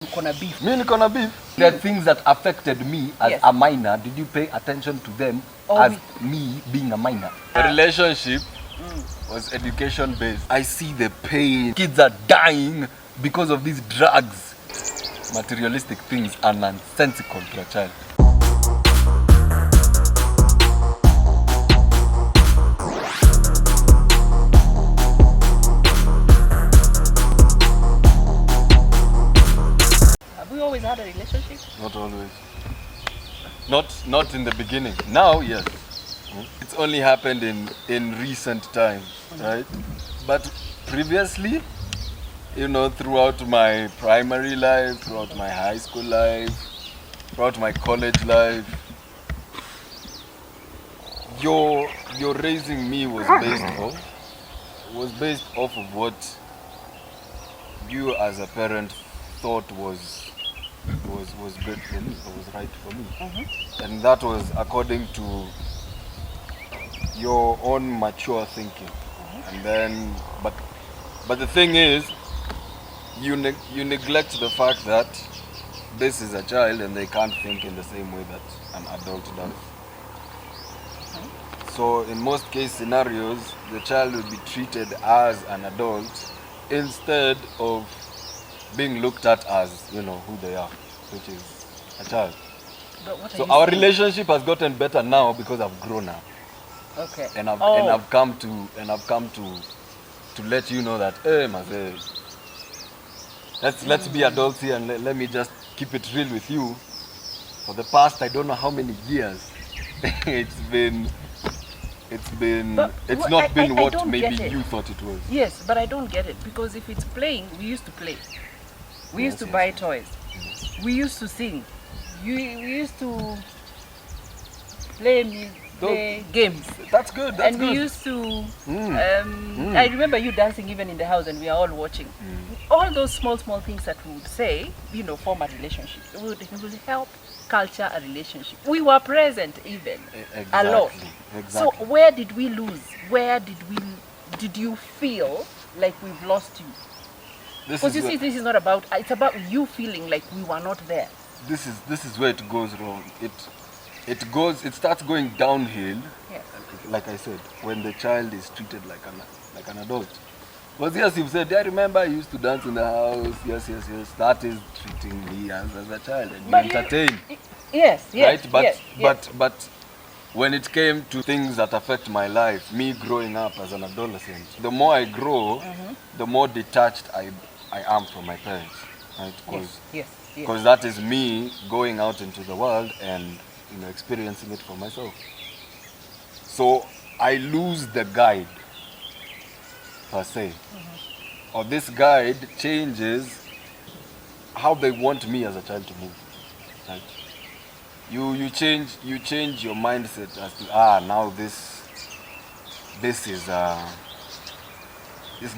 Kona beef. Me niko na beef. There are things that affected me as a minor. Did you pay attention to them as me being a minor? The relationship was education based. I see the pain. Kids are dying because of these drugs. Materialistic things are nonsensical to a child. Always had a relationship? Not always. Not in the beginning. Now, yes. It's only happened in recent times, right? But previously, throughout my primary life, throughout my high school life, throughout my college life, your raising me was based off of what you as a parent thought was good for me, or was right for me. And that was according to your own mature thinking. And then, but the thing is, you neglect the fact that this is a child and they can't think in the same way that an adult does. So in most case scenarios, the child will be treated as an adult instead of being looked at as, who they are, which is a child. So our relationship has gotten better now because I've grown up. Okay. And I've come to let you know that, hey, Maze, let's be adults here and let me just keep it real with you. For the past, I don't know how many years, it's not been what maybe you thought it was. Yes, but I don't get it, because if it's playing, we used to play. We used to buy toys. We used to sing. We used to play games. That's good. We used to. I remember you dancing even in the house, and we are all watching. All those small things that we would say, form a relationship. It would help culture a relationship. We were present even a lot. Exactly. So where did we lose? Did you feel like we've lost you? Because you see, this is not about, it's about you feeling like we were not there. This is where it goes wrong. It starts going downhill. Yes. Like I said, when the child is treated like an adult. Because yes, you've said, I remember I used to dance in the house. Yes. That is treating me as a child, and you entertain. Yes. Right? But when it came to things that affect my life, me growing up as an adolescent, the more I grow, the more detached I am from my parents, right? Because that is me going out into the world and experiencing it for myself. So I lose the guide per se, or this guide changes how they want me as a child to move, right? You change your mindset as to now this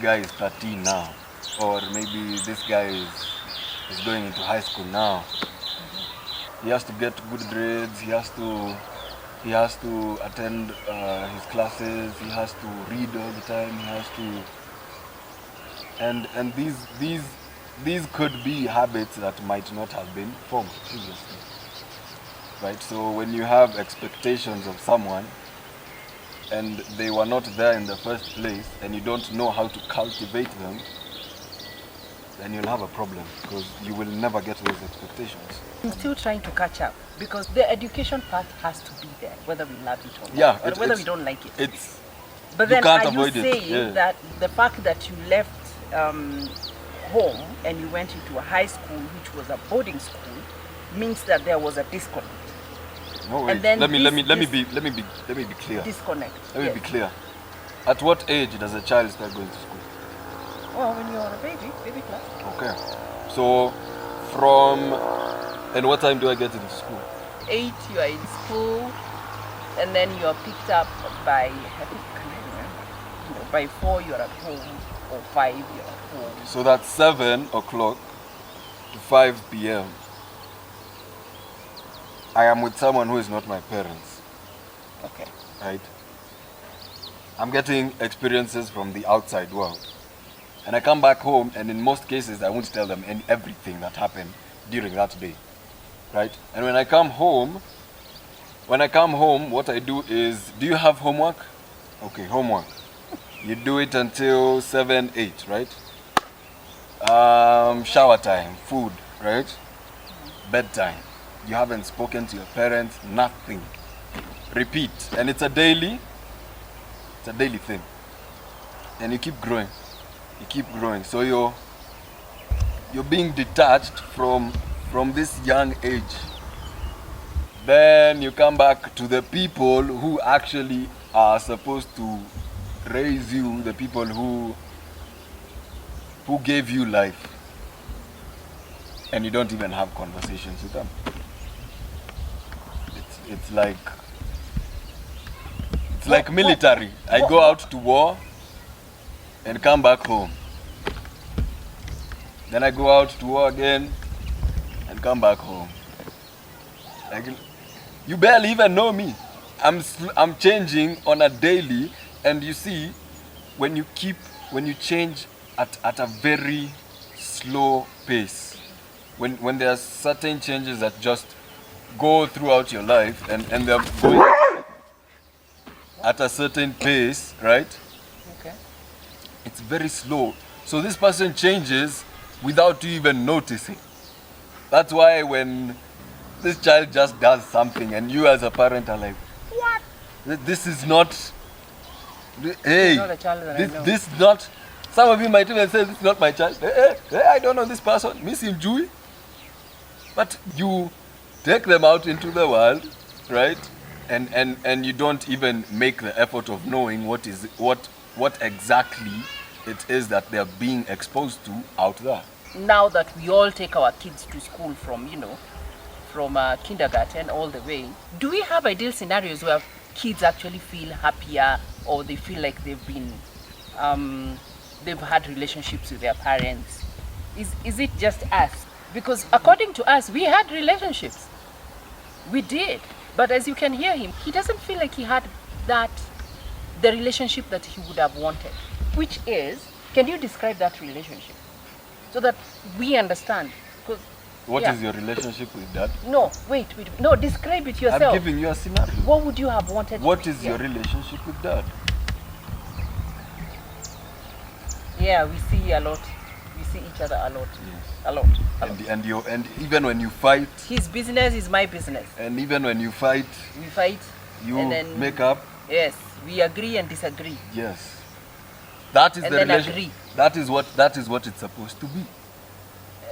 guy is 13 now, or maybe this guy is going into high school now. He has to get good grades. He has to attend his classes. He has to read all the time. He has to, and these could be habits that might not have been formed previously. Right, so when you have expectations of someone and they were not there in the first place, and you don't know how to cultivate them, then you'll have a problem, because you will never get those expectations. I'm still trying to catch up, because the education part has to be there, whether we love it or not, or whether we don't like it. But then are you saying that the fact that you left home and you went into a high school, which was a boarding school, means that there was a disconnect? No, wait. Let me be clear. Disconnect. Let me be clear. At what age does a child start going to school? Well, when you're a baby class. Okay. So and what time do I get into school? 8, you are in school, and then you are picked up by, by 4 you're at home, or 5 you're at home. So that's 7 o'clock to 5 p.m. I am with someone who is not my parents. Okay. Right? I'm getting experiences from the outside world. And I come back home, and in most cases, I won't tell them everything that happened during that day, right? And when I come home, what I do is, do you have homework? Okay, homework. You do it until 7, 8, right? Shower time, food, right? Bedtime. You haven't spoken to your parents, nothing. Repeat. And it's a daily thing. And you keep growing. You keep growing. So you're being detached from this young age. Then you come back to the people who actually are supposed to raise you, the people who gave you life, and you don't even have conversations with them. It's like military. I go out to war and come back home. Then I go out to war again and come back home. Like, you barely even know me. I'm changing on a daily, and you see, when you change at a very slow pace, when there are certain changes that just go throughout your life, and they're going at a certain pace, right? Okay. It's very slow. So this person changes without you even noticing. That's why when this child just does something and you as a parent are like, what? This is not, hey, not a child that I know. This is not, some of you might even say, this is not my child. Hey, I don't know this person, miss him, Jewy. But you take them out into the world, right? And you don't even make the effort of knowing what exactly it is that they're being exposed to out there. Now that we all take our kids to school from kindergarten all the way, do we have ideal scenarios where kids actually feel happier, or they feel like they've had relationships with their parents? Is it just us? Because according to us, we had relationships. We did. But as you can hear him, he doesn't feel like he had the relationship that he would have wanted. Which is, can you describe that relationship so that we understand? What is your relationship with dad? No, wait. No, describe it yourself. I'm giving you a scenario. What would you have wanted? What is your relationship with dad? Yeah, we see a lot. We see each other a lot. Yes. A lot. And even when you fight, his business is my business. And even when you fight, we fight. You and then make up. Yes, we agree and disagree. Yes. That is and the then relation. Agree. That is what it's supposed to be.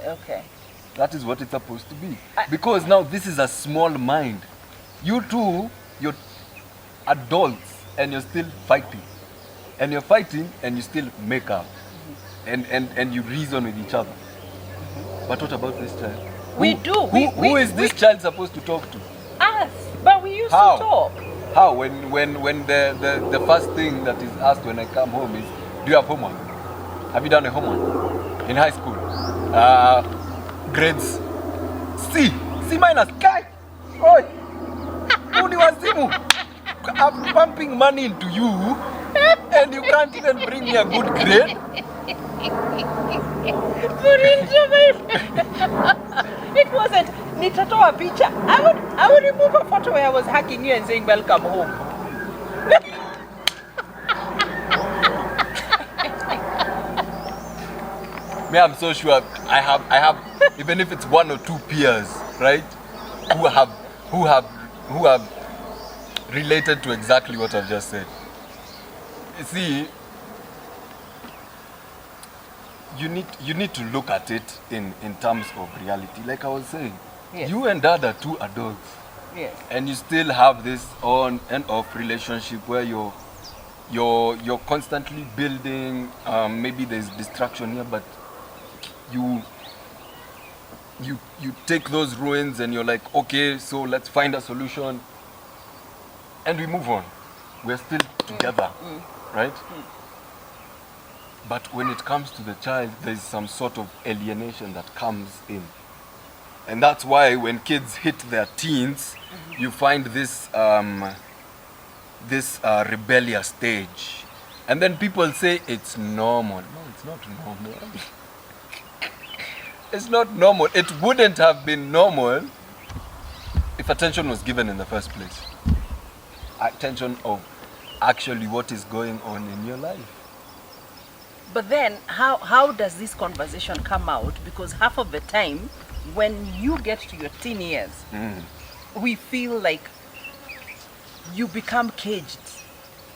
Okay. That is what it's supposed to be. Because now this is a small mind. You two, you're adults and you're still fighting. And you're fighting and you still make up. And you reason with each other. But what about this child? Who is this child supposed to talk to? Us. But we used to talk. How? When the first thing that is asked when I come home is, do you have homework? Have you done a homework? In high school? Grades C minus. Guy! Oi! Uni wazimu! I'm pumping money into you and you can't even bring me a good grade? It wasn't nitatoa picha. I would remove a photo where I was hugging you and saying welcome home. Me, I'm so sure I have even if it's 1 or 2 peers, right, who have related to exactly what I've just said. You see, you need to look at it in terms of reality. Like I was saying, yes. You and dad are 2 adults. Yes. And you still have this on and off relationship where you're constantly building. Maybe there's distraction here, but you take those ruins and you're like, okay, so let's find a solution, and we move on. We're still together, right? But when it comes to the child, there's some sort of alienation that comes in. And that's why when kids hit their teens, you find this rebellious stage And then people say it's normal. No, it's not normal. It's not normal. It wouldn't have been normal if attention was given in the first place. Attention of actually what is going on in your life. But then, how does this conversation come out? Because half of the time, when you get to your teen years, we feel like you become caged.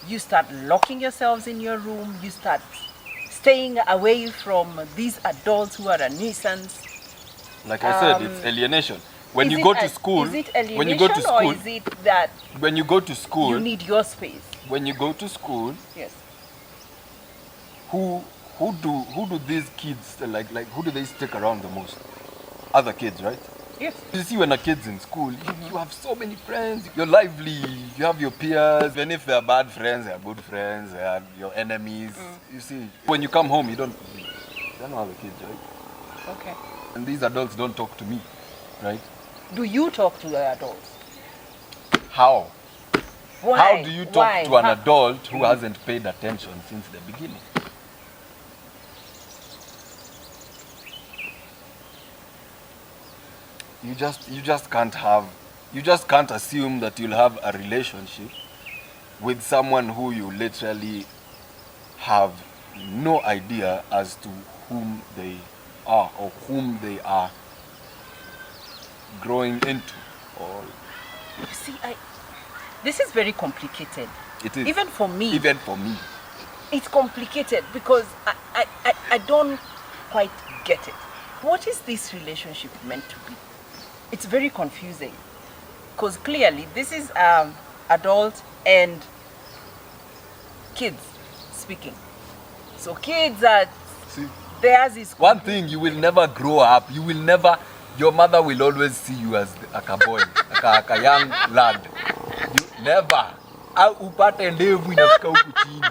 You start locking yourselves in your room. You start staying away from these adults who are a nuisance. Like I said, it's alienation. When you go to school, is it alienation, when you go to school, or is it that when you go to school, you need your space? When you go to school, yes. Who do these kids like who do they stick around the most? Other kids, right? Yes. You see, when a kid's in school, you have so many friends. You're lively. You have your peers. Even if they're bad friends, they're good friends. They are your enemies. You see, when you come home, you don't know other kids, right? Okay. And these adults don't talk to me, right? Do you talk to the adults? How? Why? How do you talk to an adult who hasn't paid attention since the beginning? You just can't assume that you'll have a relationship with someone who you literally have no idea as to whom they are or whom they are growing into. Or you see, this is very complicated. It is. Even for me. Even for me. It's complicated because I don't quite get it. What is this relationship meant to be? It's very confusing because clearly this is adult and kids speaking. So kids are, see, theirs is... One thing, you will never grow up. You will never, your mother will always see you as a boy, a young lad. You never. Upate ndevu inafika huku chini.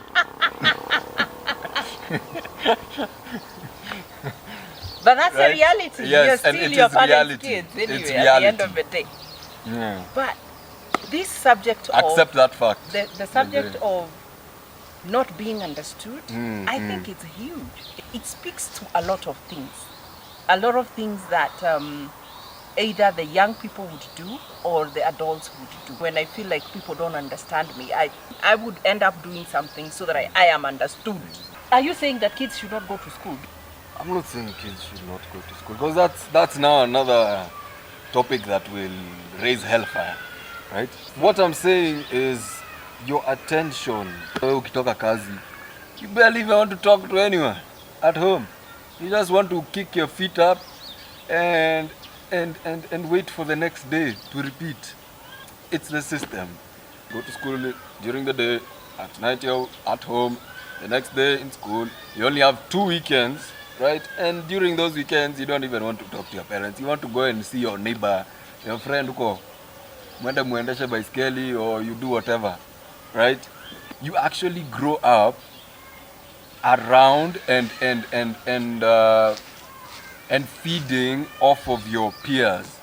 But that's right? A reality. Yes, you're still your parents' kids anyway at the end of the day. Yeah. But this subject accept of... that fact. The subject of not being understood, I think it's huge. It speaks to a lot of things. A lot of things that either the young people would do or the adults would do. When I feel like people don't understand me, I would end up doing something so that I am understood. Are you saying that kids should not go to school? I'm not saying kids should not go to school, because that's now another topic that will raise hellfire, right? What I'm saying is your attention. Ukitoka kazi, you barely even want to talk to anyone at home. You just want to kick your feet up and wait for the next day to repeat. It's the system. Go to school during the day, at night you're at home, the next day in school. You only have 2 weekends, right? And during those weekends, you don't even want to talk to your parents. You want to go and see your neighbor, your friend, mwende muendeshe baiskeli, or you do whatever, right? You actually grow up around and feeding off of your peers,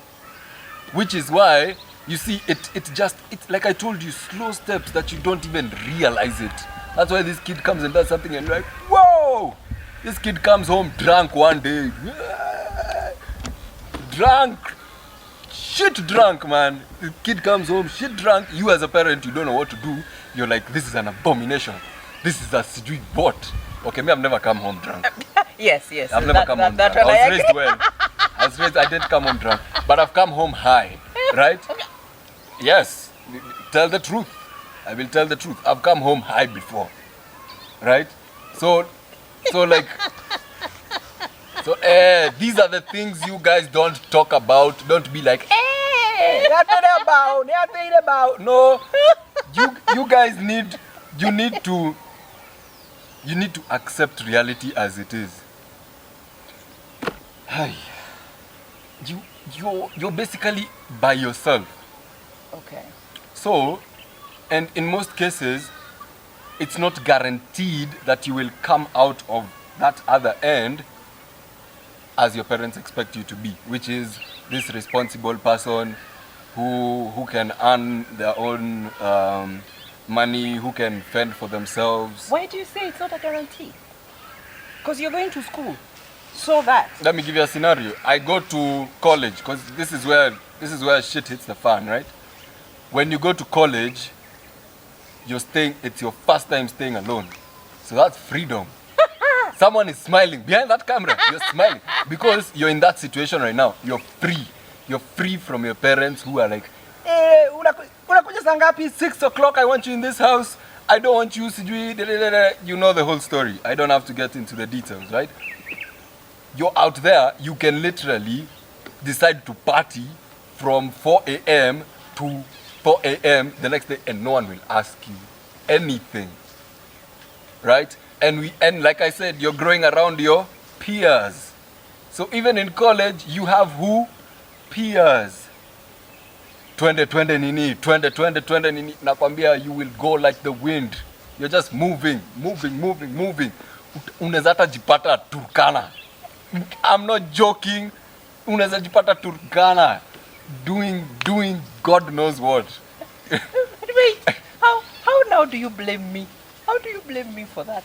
which is why you see it's like I told you, slow steps that you don't even realize it. That's why this kid comes and does something and you're like, whoa! This kid comes home drunk one day. Drunk. Shit drunk, man. The kid comes home shit drunk. You as a parent, you don't know what to do. You're like, this is an abomination. This is a sweet bot. Okay, me, I've never come home drunk. Yes. I've never come home drunk. I was raised well. I didn't come home drunk. But I've come home high. Right? Okay. Yes. Tell the truth. I will tell the truth. I've come home high before. Right? So these are the things you guys don't talk about. Don't be like, hey, nothing about. No, you guys need to accept reality as it is. Hi, you're basically by yourself. Okay. So, and in most cases, it's not guaranteed that you will come out of that other end as your parents expect you to be, which is this responsible person who can earn their own money, who can fend for themselves. Why do you say it's not a guarantee? Because you're going to school. So that. Let me give you a scenario. I go to college, because this is where shit hits the fan, right? When you go to college, it's your first time staying alone. So that's freedom. Someone is smiling behind that camera. You're smiling because you're in that situation right now. You're free. You're free from your parents who are like, hey, unakuja saa ngapi? 6 o'clock, I want you in this house. I don't want you, you know the whole story. I don't have to get into the details, right? You're out there, you can literally decide to party from 4 a.m. to 4 a.m. the next day and no one will ask you anything, right? And like I said, you're growing around your peers. So even in college, you have who? Peers. 20 nini, nakwambia, you will go like the wind. You're just moving. Unaweza hata jipata Turkana. I'm not joking. Unaweza jipata Turkana. Doing God knows what. Wait, how now do you blame me? How do you blame me for that?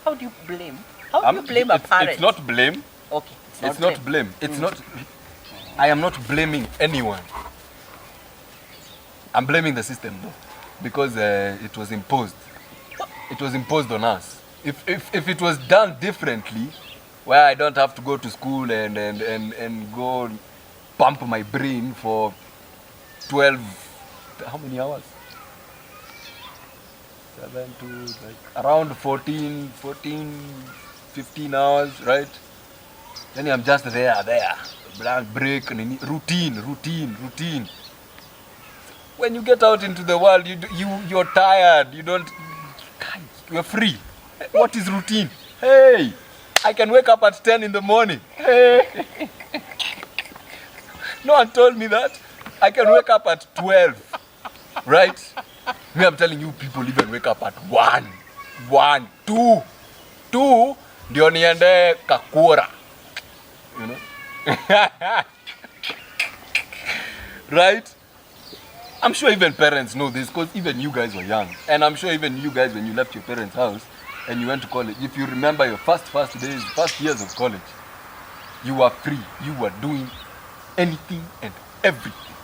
How do you blame? How do you blame a parent? It's not blame. Okay. It's not blame. It's not. I am not blaming anyone. I'm blaming the system though, because it was imposed. It was imposed on us. If it was done differently, where I don't have to go to school and go pump my brain for 12, how many hours? 7 to like around 14, 15 hours, right? Then I'm just there, blank break, routine. When you get out into the world, you're tired. You're free. What is routine? Hey, I can wake up at 10 in the morning. Hey. No one told me that. I can wake up at 12, right? Me, I'm telling you, people even wake up at 1, 2, ndio niende Kakura, you know? Right? I'm sure even parents know this, because even you guys were young. And I'm sure even you guys, when you left your parents' house and you went to college, if you remember your first days, first years of college, you were free. You were doing anything and everything.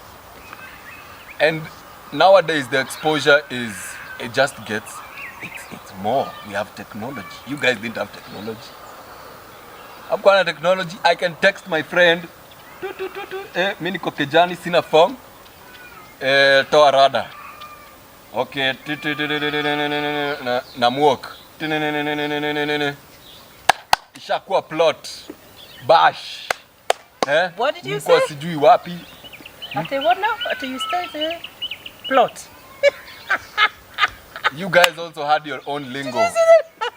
And nowadays the exposure it just gets, it's more. We have technology. You guys didn't have technology. I've got a technology. I can text my friend, mimi niko Kejani, sina form, toa rada. Okay, na muok. Ishakuwa plot. Bash. What did you say? Sijui wapi. Ate what now? Ate you started plot. You guys also had your own lingo.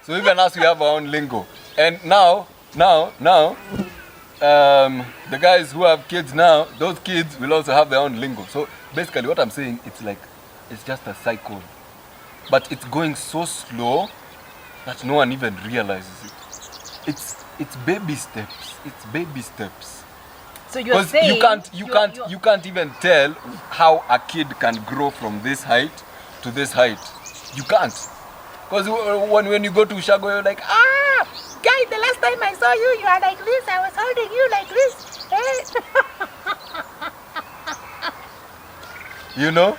So even us, we have our own lingo. And now, the guys who have kids now, those kids will also have their own lingo. So basically what I'm saying, it's just a cycle. But it's going so slow that no one even realizes it. It's baby steps. It's baby steps. So you're saying you can't even tell how a kid can grow from this height to this height. You can't. Because when you go to Ushago, you're like, guy, the last time I saw you, you are like this. I was holding you like this. You know?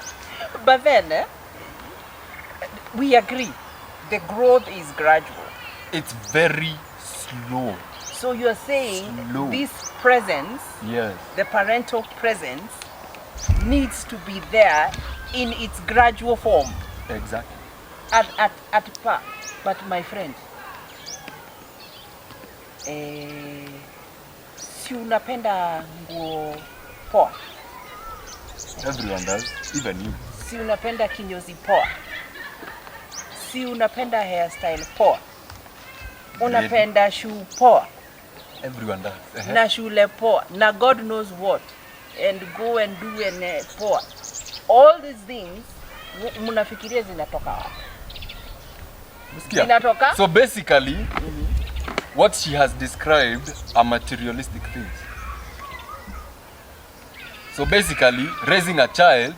But then, we agree, the growth is gradual. It's very slow. So you're saying this presence, yes, the parental presence, needs to be there in its gradual form. Exactly. At par. But my friend, si unapenda nguo poa? Everyone does, even you. Si unapenda kinyozi poa? Si unapenda hairstyle poa? Unapenda shoe poa? Everyone does. Na shule poa, na God knows what, and go and do and poa. All these things, munafikiria zinatoka wapi? Zinatoka? So basically, what she has described are materialistic things. So basically, raising a child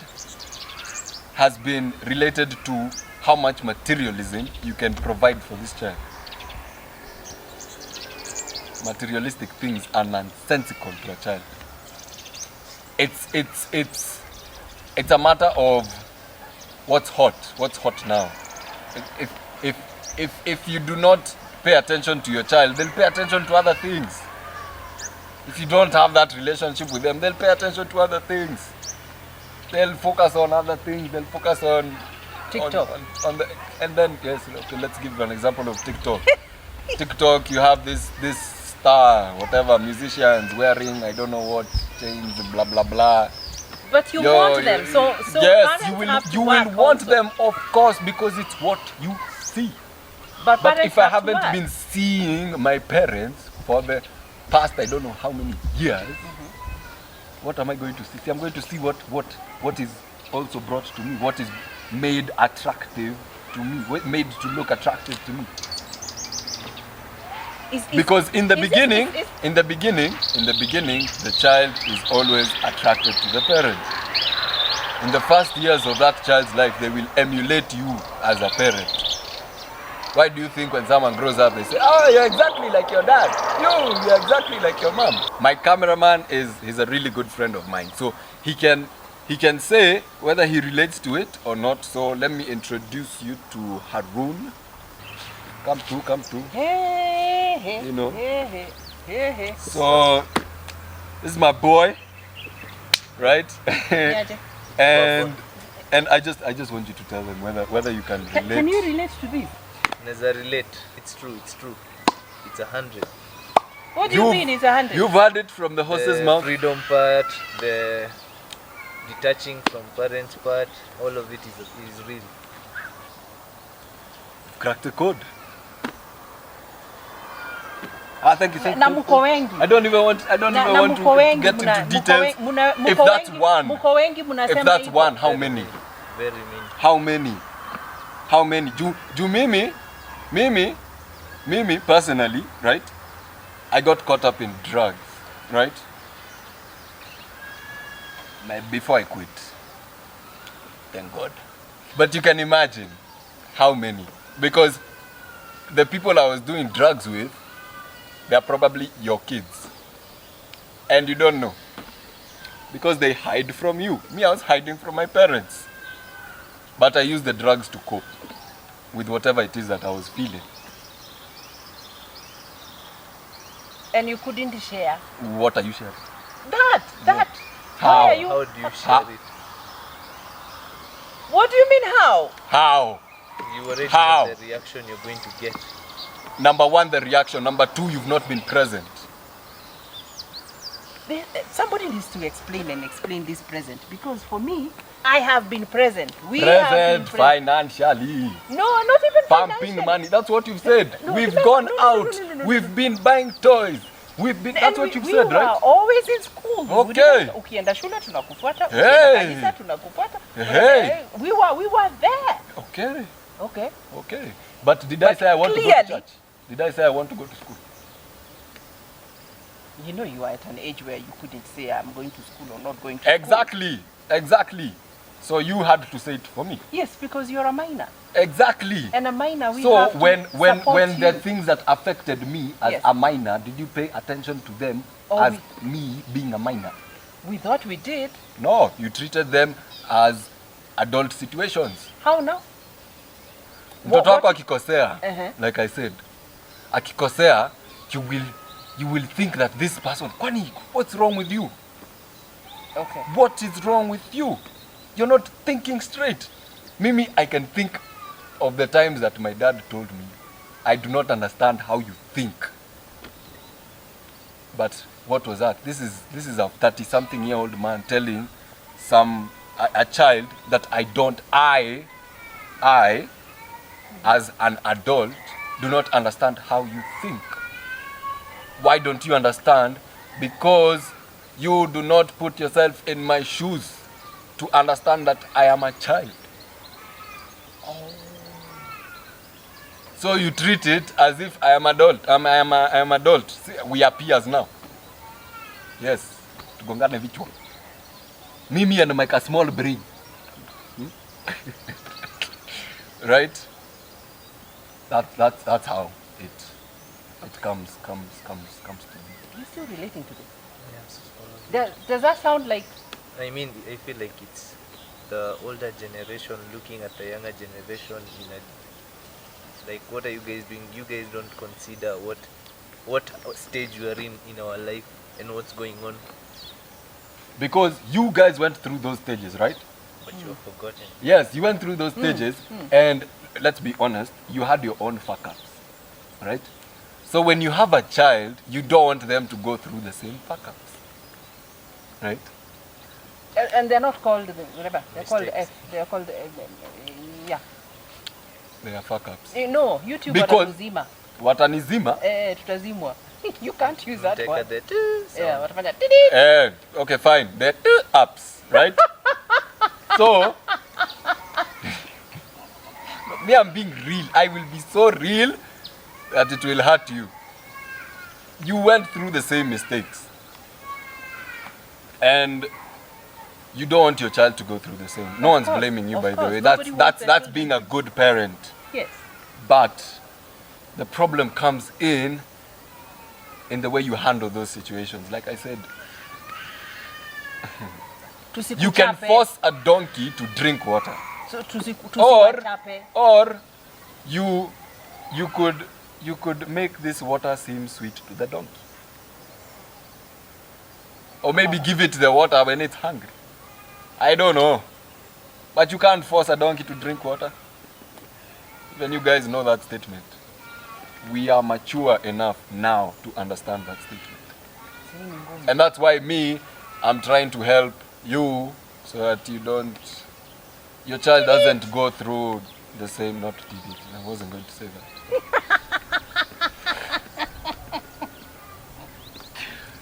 has been related to how much materialism you can provide for this child. Materialistic things are nonsensical to a child. It's a matter of what's hot now. If you do not pay attention to your child, they'll pay attention to other things. If you don't have that relationship with them, they'll pay attention to other things. They'll focus on other things. They'll focus on TikTok. And then yes, okay, let's give an example of TikTok. TikTok, you have this star, whatever, musicians wearing I don't know what chains, blah blah blah. But you want them, so yes, you will want them, of course, because it's what you see. But if I haven't been seeing my parents for the past I don't know how many years, what am I going to see? I'm going to see what is also brought to me, what is made attractive to me, what made to look attractive to me. Because in the beginning, the child is always attracted to the parent. In the first years of that child's life, they will emulate you as a parent. Why do you think when someone grows up, they say, oh, you're exactly like your dad. You're exactly like your mom. My cameraman he's a really good friend of mine. So he can say whether he relates to it or not. So let me introduce you to Harun. Come to. Hey. You know. Hey. So this is my boy, right? and I just want you to tell them whether you can relate. Can you relate to this? Neza relate. It's true. It's 100. What do you mean it's 100? You've heard it from the horse's mouth. Freedom part, the detaching from parents part, all of it is real. Crack the code. Thank you. Na mko wengi. I don't even want to get into details. If that's one, if that's one, how many? Very many. How many? Do Mimi personally, right? I got caught up in drugs, right? Before I quit. Thank God. But you can imagine how many. Because the people I was doing drugs with, they are probably your kids. And you don't know. Because they hide from you. Me, I was hiding from my parents. But I used the drugs to cope with whatever it is that I was feeling. And you couldn't share? What are you sharing? That. How? How do you share it? What do you mean how? How? You already know the reaction you're going to get. Number one, the reaction. Number two, you've not been present. Somebody needs to explain this present, because for me, I have been present. We present have been financially. No, not even pumping financially. Money. That's what you've said. No, We've gone out. We've been buying toys. That's what you've said, right? We were always in school. Okay. Ukienda shule tunakufuata. Hey. Kanisa tunakufuata. Hey. We were there. Okay. But did I say I want to go to church? Did I say I want to go to school? You know you are at an age where you couldn't say I'm going to school or not going to school. Exactly. So you had to say it for me. Yes, because you're a minor. Exactly. And a minor, we so have to when the things that affected me as a minor, did you pay attention to them as me being a minor? We thought we did. No, you treated them as adult situations. How now? Mtoto wako akikosea, like I said, akikosea, you will think that this person, kwani, what's wrong with you? Okay. What is wrong with you? You're not thinking straight. Mimi, I can think of the times that my dad told me, I do not understand how you think. But what was that? This is a 30-something-year-old man telling a child that I, as an adult, do not understand how you think. Why don't you understand? Because you do not put yourself in my shoes to understand that I am a child. So you treat it as if I am adult. I am adult. See, we are peers now. Yes. Tugongane vichwa. Mimi and my small brain. Right? That's how it comes to be. You're still relating to this. Yeah, Does that sound like... I mean, I feel like it's the older generation looking at the younger generation in a, like, what are you guys doing? You guys don't consider what stage we are in our life and what's going on. Because you guys went through those stages, right? But you have forgotten. Yes, you went through those stages, and let's be honest, you had your own fuck-ups, right? So when you have a child, you don't want them to go through the same fuck-ups, right? And they're not called whatever. They're called Mistakes. F. They're called yeah. They are fuck-ups. No, YouTube Because watakuzima. Watanizima? Tutazimwa. You can't use that Take one. the Yeah, sound. watafanya. Okay, fine. They're ups, right? So, me, I'm being real. I will be so real that it will hurt you. You went through the same mistakes. And you don't want your child to go through the same. No one's blaming you, by the way. That's being a good parent. Yes. But the problem comes in the way you handle those situations. Like I said, you can force a donkey to drink water. So, Or you could make this water seem sweet to the donkey. Or maybe give it the water when it's hungry. I don't know. But you can't force a donkey to drink water. Even you guys know that statement. We are mature enough now to understand that statement. And that's why I'm trying to help you so that your child doesn't go through the same, not TD. I wasn't going to say that.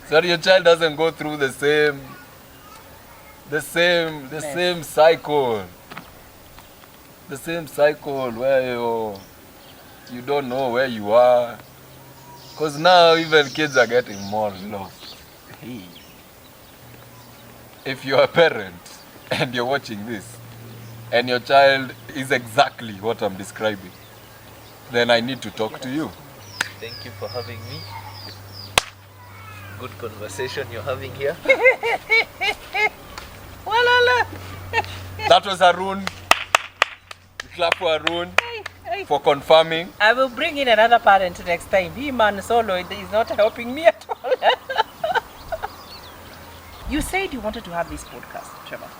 So that your child doesn't go through the same cycle. The same cycle where you don't know where you are. Because now even kids are getting more lost. Hey. If you're a parent and you're watching this and your child is exactly what I'm describing, then I need to talk to you. Thank you for having me. Good conversation you're having here. That was Arun. Clap for Arun for confirming. I will bring in another parent next time. He man solo is not helping me at all. You said you wanted to have this podcast, Trevor.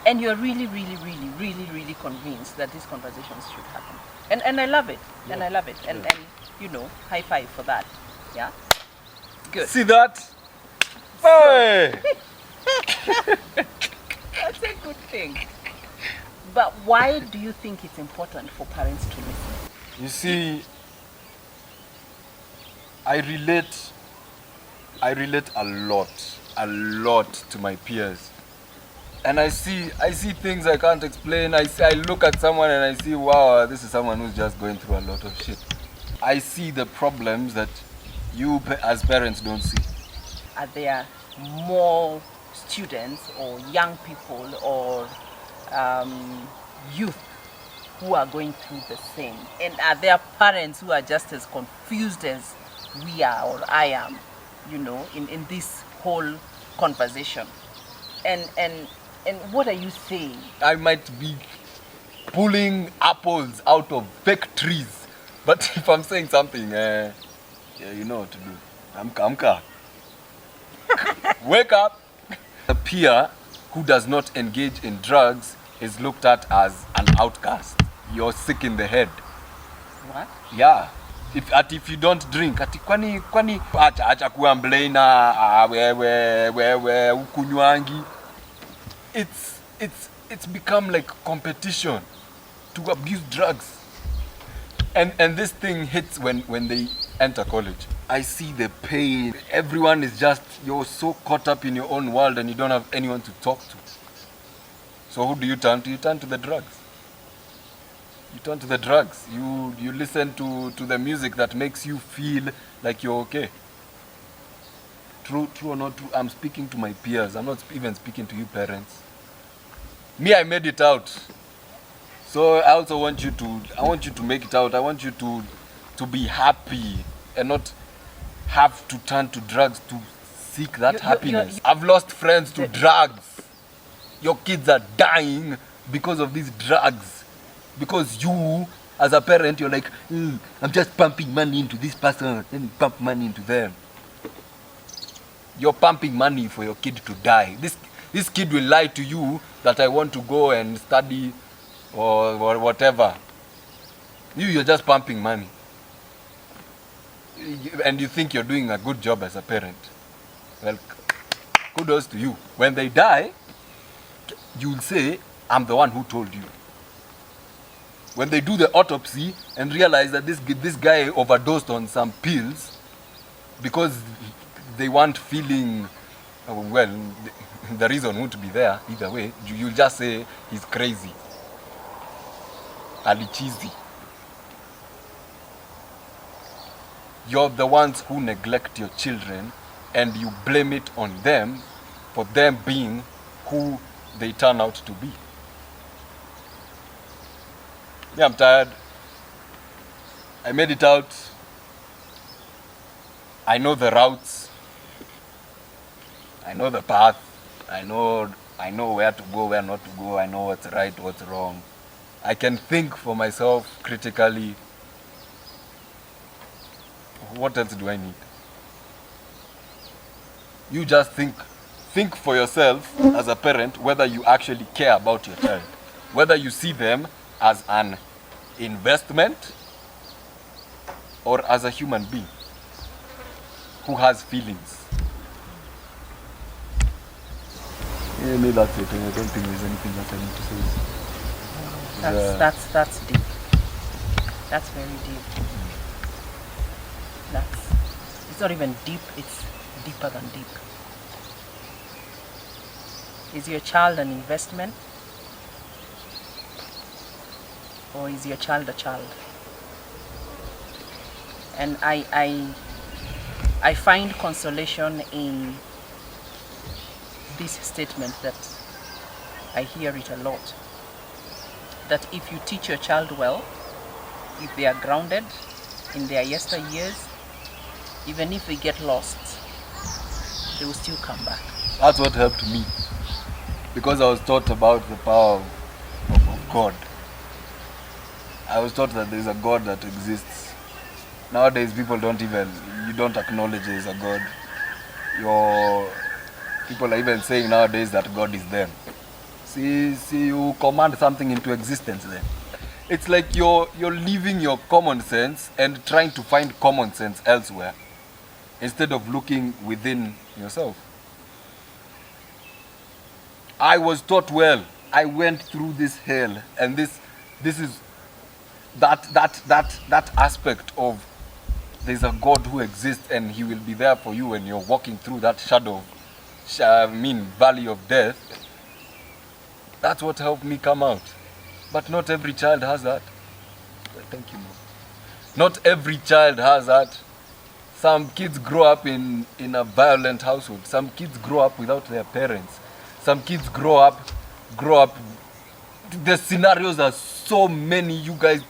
And you're really, really, really, really, really convinced that these conversations should happen. And I love it. Yeah. And I love it. And high five for that. Yeah? Good. See that? Hey! That's a good thing. But why do you think it's important for parents to listen? You see, I relate a lot to my peers. And I see things I can't explain. I look at someone and I see, wow, this is someone who's just going through a lot of shit. I see the problems that you as parents don't see. Are there more students or young people or youth who are going through the same? And are there parents who are just as confused as we are or I am, in this whole conversation? And what are you saying? I might be pulling apples out of fake trees, but if I'm saying something, you know what to do. Amka. Wake up. A peer who does not engage in drugs is looked at as an outcast. You're sick in the head. What? Yeah. If you don't drink, kwani acha kuwa mblena wewe ukunywangi. It's become like competition to abuse drugs. And this thing hits when they enter college. I see the pain. Everyone is you're so caught up in your own world and you don't have anyone to talk to. So who do you turn to? You turn to the drugs. You turn to the drugs. You listen to the music that makes you feel like you're okay. True or not true, I'm speaking to my peers. I'm not even speaking to you parents. Me, I made it out. So I also want you to make it out. I want you to be happy and not have to turn to drugs to seek that happiness. I've lost friends to drugs. Your kids are dying because of these drugs. Because you, as a parent, you're like, I'm just pumping money into this person, then you pump money into them. You're pumping money for your kid to die. This kid will lie to you that I want to go and study or whatever. You're just pumping money. And you think you're doing a good job as a parent. Well, kudos to you. When they die, you'll say, I'm the one who told you. When they do the autopsy and realize that this guy overdosed on some pills because they weren't feeling, well, the reason won't be there either way, you'll just say he's crazy. Alichizi. You're the ones who neglect your children and you blame it on them for them being who they turn out to be. Yeah, I'm tired. I made it out. I know the routes. I know the path. I know where to go, where not to go. I know what's right, what's wrong. I can think for myself critically. What else do I need? You just think for yourself as a parent whether you actually care about your child, whether you see them as an investment or as a human being who has feelings. Yeah, maybe that's it. I don't think there's anything else I need to say. That's deep. That's very deep. It's not even deep, it's deeper than deep. Is your child an investment? Or is your child a child? And I find consolation in this statement that I hear it a lot. That if you teach your child well, if they are grounded in their yesteryears, even if they get lost, they will still come back. That's what helped me. Because I was taught about the power of God. I was taught that there's a God that exists. Nowadays people you don't acknowledge there's a God. People are even saying nowadays that God is them. See, you command something into existence then. It's like you're leaving your common sense and trying to find common sense elsewhere, instead of looking within yourself. I was taught well. I went through this hell, and this is that aspect of there's a God who exists and he will be there for you when you're walking through that valley of death. That's what helped me come out. But not every child has that. Thank you, Mom. Not every child has that. Some kids grow up in a violent household. Some kids grow up without their parents. Some kids grow up. The scenarios are so many, you guys.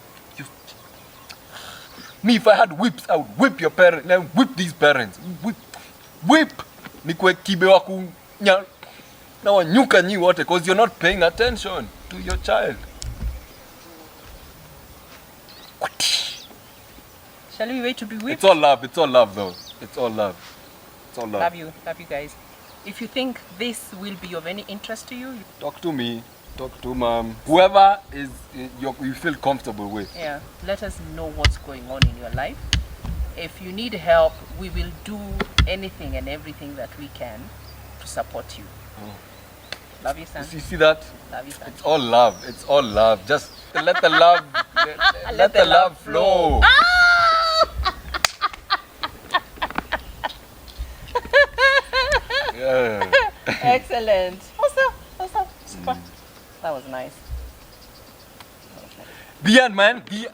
Me, if I had whips, I would whip your parents. I would whip these parents. Whip. Nikwe kibe waku na wanyuka nyi wote, because you're not paying attention to your child. Shall we wait to be whipped? It's all love though. It's all love. Love you guys. If you think this will be of any interest to you, talk to me, talk to Mom, whoever you feel comfortable with. Yeah, let us know what's going on in your life. If you need help, we will do anything and everything that we can to support you. Love you, son. You see that? Love you, son. It's all love. It's all love. Just let the love let the love flow. Yeah. Excellent. Awesome. Super. That was nice. Be on, man. Be